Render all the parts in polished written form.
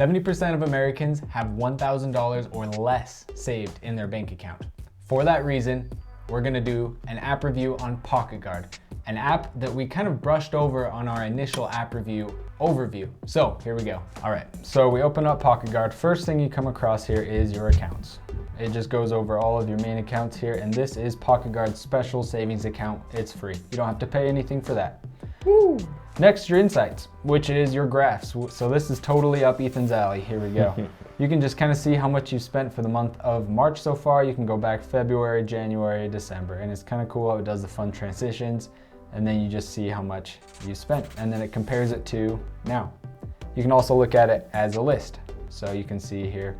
70% of Americans have $1,000 or less saved in their bank account. For that reason, we're gonna do an app review on Pocketguard, an app that we kind of brushed over on our initial app review overview. So here we go. All right, so we open up Pocketguard. First thing you come across here is your accounts. It just goes over all of your main accounts here, and this is Pocketguard's special savings account. It's free. You don't have to pay anything for that. Woo! Next, your insights, which is your graphs. So this is totally up Ethan's alley. Here we go. You can just kind of see how much you've spent for the month of March so far. You can go back February, January, December, and it's kind of cool how it does the fun transitions, and then you just see how much you spent, and then it compares it to now. You can also look at it as a list. So you can see here.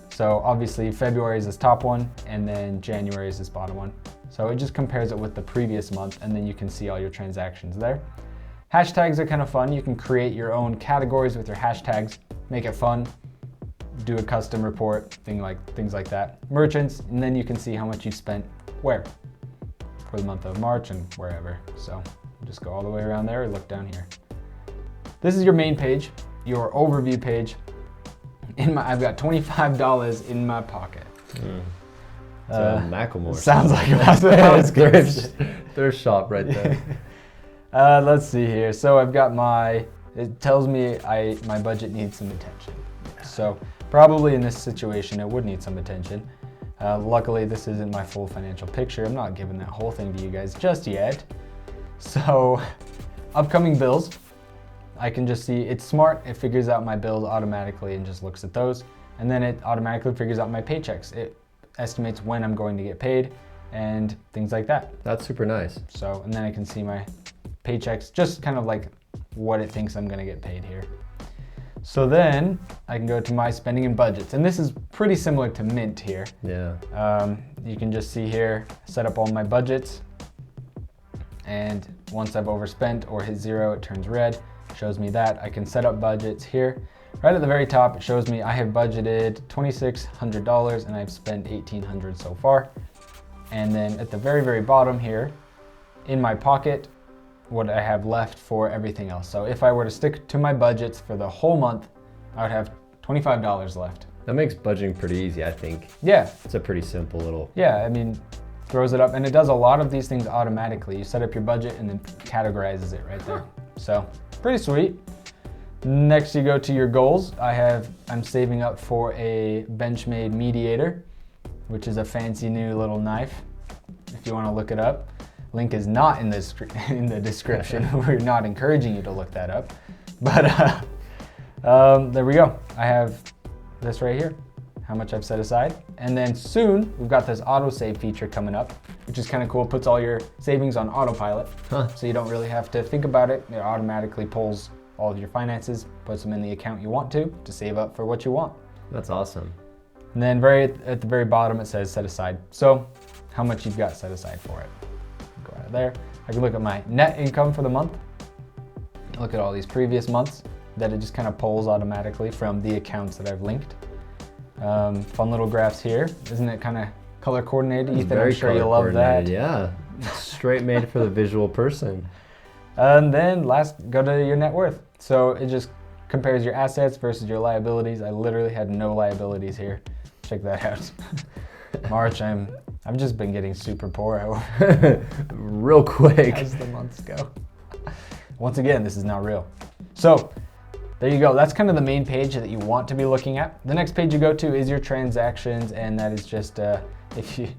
So obviously February is this top one, and then January is this bottom one. So it just compares it with the previous month, and then you can see all your transactions there. Hashtags are kind of fun. You can create your own categories with your hashtags, make it fun, do a custom report, things like that. Merchants, and then you can see how much you spent where for the month of March and wherever. So just go all the way around there and look down here. This is your main page, your overview page. I've got $25 in my pocket. Macklemore. Sounds like a thrift shop right there. Let's see here. So I've got it tells me my budget needs some attention. So probably in this situation, it would need some attention. Luckily, this isn't my full financial picture. I'm not giving that whole thing to you guys just yet. So upcoming bills, I can just see, it's smart. It figures out my bills automatically and just looks at those. And then it automatically figures out my paychecks. It estimates when I'm going to get paid and things like that. That's super nice. So, and then I can see my paychecks, just kind of like what it thinks I'm gonna get paid here. So then I can go to my spending and budgets, and this is pretty similar to Mint here. Yeah. You can just see here, set up all my budgets, and once I've overspent or hit zero, it turns red, shows me that. I can set up budgets here. Right at the very top, it shows me I have budgeted $2,600 and I've spent $1,800 so far. And then at the very, very bottom here, in my pocket, what I have left for everything else. So if I were to stick to my budgets for the whole month, I would have $25 left. That makes budgeting pretty easy, I think. Yeah. It's a pretty simple little... Yeah, I mean, throws it up, and it does a lot of these things automatically. You set up your budget and then categorizes it right there. So pretty sweet. Next, you go to your goals. I'm saving up for a Benchmade Mediator, which is a fancy new little knife, if you want to look it up. Link is not in the description. We're not encouraging you to look that up. But there we go. I have this right here, how much I've set aside. And then soon, we've got this autosave feature coming up, which is kind of cool. It puts all your savings on autopilot, so you don't really have to think about it. It automatically pulls all of your finances, puts them in the account you want to save up for what you want. That's awesome. And then at the very bottom, it says set aside. So how much you've got set aside for it. Go out of there. I can look at my net income for the month. Look at all these previous months that it just kind of pulls automatically from the accounts that I've linked. Fun little graphs here. Isn't it kind of color coordinated? Ethan, I'm sure you'll love that. Yeah, straight made for the visual person. And then last, go to your net worth. So it just compares your assets versus your liabilities. I literally had no liabilities here. Check that out. March, I've just been getting super poor real quick as the months go. Once again, this is not real. So there you go. That's kind of the main page that you want to be looking at. The next page you go to is your transactions, and that is just if you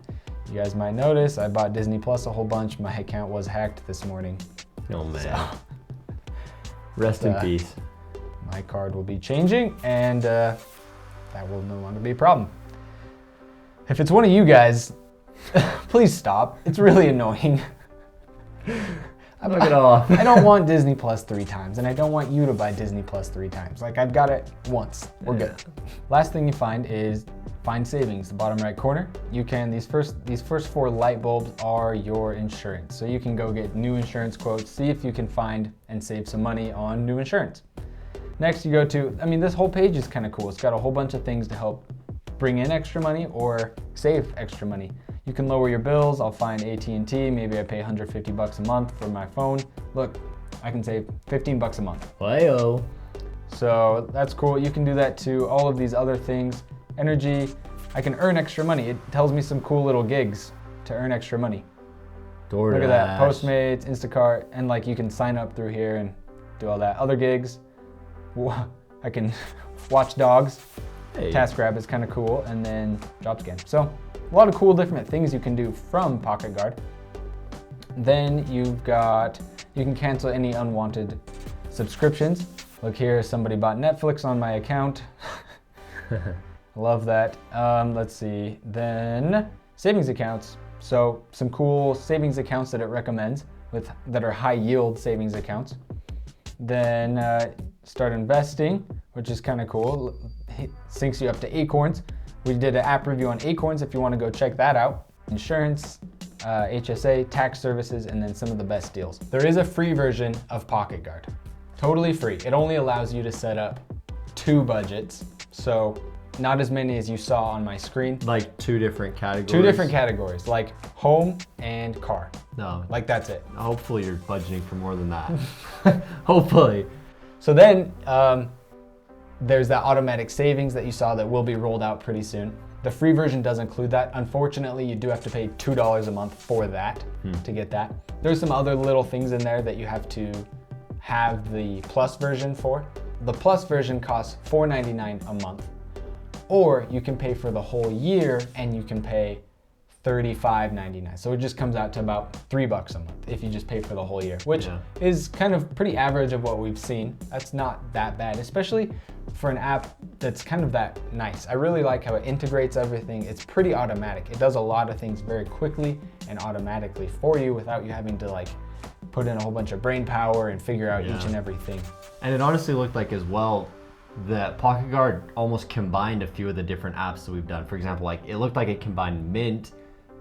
guys might notice, I bought Disney Plus a whole bunch. My account was hacked this morning. Oh man. So, rest in peace. My card will be changing, and that will no longer be a problem. If it's one of you guys, please stop. It's really annoying. Knock it off. I don't want Disney Plus 3 times, and I don't want you to buy Disney Plus 3 times. Like, I've got it once. We're good. Last thing you find is find savings, the bottom right corner. You can, these first 4 light bulbs are your insurance. So you can go get new insurance quotes, see if you can find and save some money on new insurance. Next you go to, this whole page is kind of cool. It's got a whole bunch of things to help bring in extra money or save extra money. You can lower your bills. I'll find AT&T, maybe I pay $150 a month for my phone. Look, I can save $15 a month. Wow. So that's cool. You can do that to all of these other things. Energy, I can earn extra money. It tells me some cool little gigs to earn extra money. DoorDash. Look at that, Postmates, Instacart, and like you can sign up through here and do all that. Other gigs, I can watch dogs. Hey. TaskRabbit is kind of cool, and then JobScan. So a lot of cool different things you can do from Pocketguard. Then you can cancel any unwanted subscriptions. Look here, somebody bought Netflix on my account. Love that. Let's see, then savings accounts. So some cool savings accounts that it recommends that are high yield savings accounts. Then start investing, which is kind of cool. It syncs you up to Acorns. We did an app review on Acorns if you want to go check that out. Insurance, HSA, tax services, and then some of the best deals. There is a free version of Pocketguard. Totally free. It only allows you to set up 2 budgets. So not as many as you saw on my screen. Like 2 different categories? 2 different categories, like home and car. No. Like that's it. Hopefully you're budgeting for more than that. Hopefully. So then there's that automatic savings that you saw that will be rolled out pretty soon. The free version does include that. Unfortunately, you do have to pay $2 a month for that to get that. There's some other little things in there that you have to have the Plus version for. The Plus version costs $4.99 a month, or you can pay for the whole year and you can pay $35.99. So it just comes out to about $3 a month if you just pay for the whole year, which is kind of pretty average of what we've seen. That's not that bad, especially for an app that's kind of that nice. I really like how it integrates everything. It's pretty automatic. It does a lot of things very quickly and automatically for you without you having to like put in a whole bunch of brain power and figure out each and everything. And it honestly looked like as well that Pocketguard almost combined a few of the different apps that we've done. For example, like it looked like it combined Mint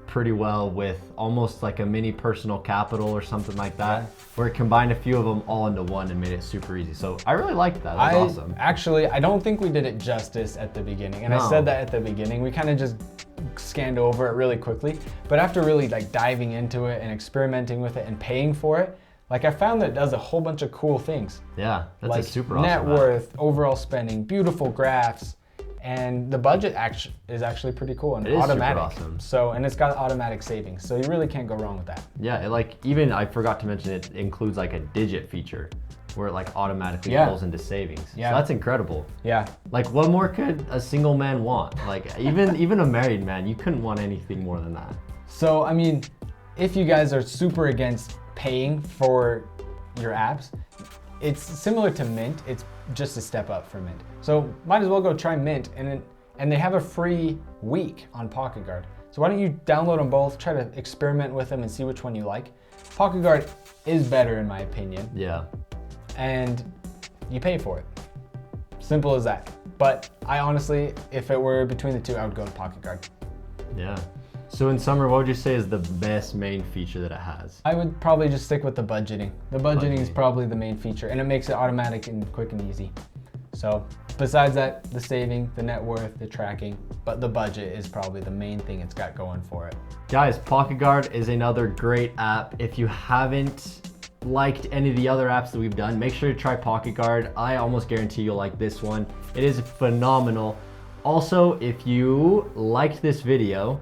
pretty well with almost like a mini Personal Capital or something like that, where it combined a few of them all into one and made it super easy. So I really liked that. That was awesome. Actually, I don't think we did it justice at the beginning. And I said that at the beginning. We kind of just scanned over it really quickly. But after really like diving into it and experimenting with it and paying for it, like I found that it does a whole bunch of cool things. Yeah, that's like a super awesome net worth, overall spending, beautiful graphs, and the budget is actually pretty cool and automatic. Super awesome. So, and it's got automatic savings, so you really can't go wrong with that. Yeah, it like even I forgot to mention it includes like a digit feature where it like automatically pulls into savings. Yeah. So that's incredible. Yeah. Like what more could a single man want? Like even a married man, you couldn't want anything more than that. So, I mean, if you guys are super against paying for your apps, it's similar to Mint. It's just a step up for Mint. So might as well go try Mint, and they have a free week on Pocketguard. So why don't you download them both, try to experiment with them and see which one you like. Pocketguard is better in my opinion. Yeah. And you pay for it. Simple as that. But I honestly, if it were between the two, I would go to Pocketguard. Yeah. So in summer, what would you say is the best main feature that it has? I would probably just stick with the budgeting. The budgeting is probably the main feature, and it makes it automatic and quick and easy. So besides that, the saving, the net worth, the tracking, but the budget is probably the main thing it's got going for it. Guys, Pocketguard is another great app. If you haven't liked any of the other apps that we've done, make sure to try Pocketguard. I almost guarantee you'll like this one. It is phenomenal. Also, if you liked this video,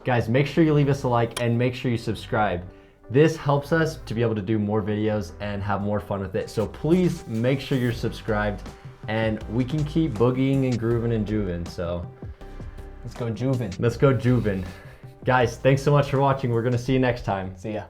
guys, make sure you leave us a like and make sure you subscribe. This helps us to be able to do more videos and have more fun with it. So please make sure you're subscribed and we can keep boogieing and grooving and juving. So let's go juvin. Let's go juvin. Guys, thanks so much for watching. We're gonna see you next time. See ya.